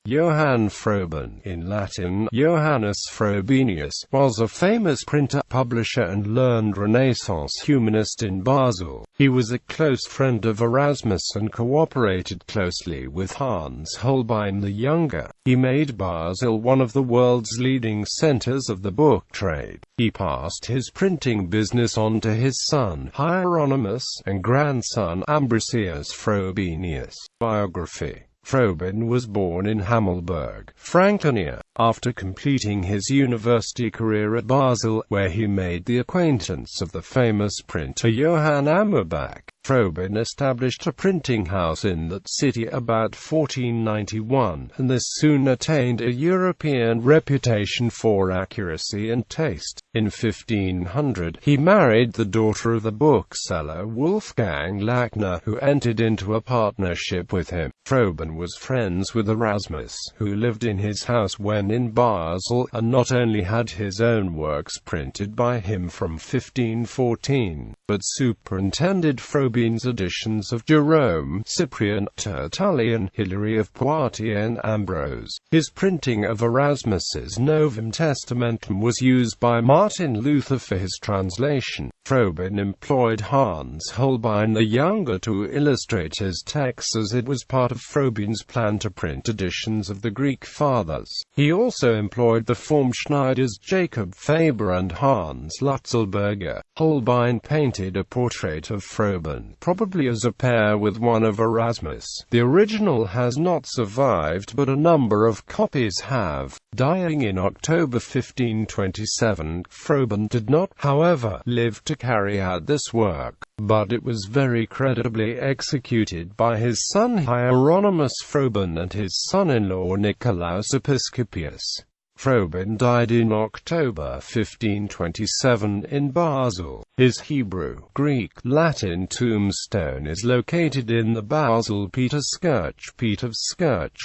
Johann Froben, in Latin Johannes Frobenius, was a famous printer, publisher and learned Renaissance humanist in Basel. He was a close friend of Erasmus and cooperated closely with Hans Holbein the Younger. He made Basel one of the world's leading centers of the book trade. He passed his printing business on to his son, Hieronymus, and grandson, Ambrosius Frobenius. Biography. Froben was born in Hammelburg, Franconia. After completing his university career at Basel, where he made the acquaintance of the famous printer Johann Froben, Froben established a printing house in that city about 1491, and this soon attained a European reputation for accuracy and taste. In 1500, he married the daughter of the bookseller Wolfgang Lachner, who entered into a partnership with him. Froben was friends with Erasmus, who lived in his house when in Basel, and not only had his own works printed by him from 1514, but superintended Froben's editions of Jerome, Cyprian, Tertullian, Hilary of Poitiers and Ambrose. His printing of Erasmus's Novum Testamentum was used by Martin Luther for his translation. Froben employed Hans Holbein the Younger to illustrate his texts, as it was part of Froben's plan to print editions of the Greek Fathers. He also employed the Formschneiders Jacob Faber and Hans Lutzelberger. Holbein painted a portrait of Froben, probably as a pair with one of Erasmus. The original has not survived, but a number of copies have. Dying in October 1527, Froben did not, however, live to carry out this work, but it was very creditably executed by his son Hieronymus Froben and his son-in-law Nicolaus Episcopius. Froben died in October 1527 in Basel. His Hebrew, Greek, Latin tombstone is located in the Basel Peterskirch,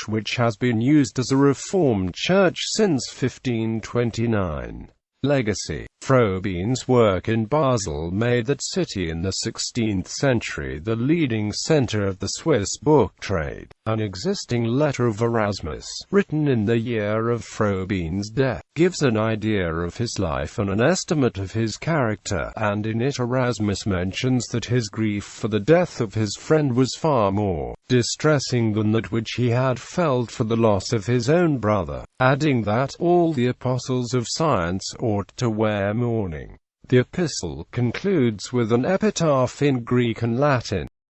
which has been used as a Reformed church since 1529. Legacy. Froben's work in Basel made that city in the 16th century the leading center of the Swiss book trade. An existing letter of Erasmus, written in the year of Froben's death, gives an idea of his life and an estimate of his character, and in it Erasmus mentions that his grief for the death of his friend was far more distressing than that which he had felt for the loss of his own brother, adding that all the apostles of science ought to wear mourning. The epistle concludes with an epitaph in Greek and Latin.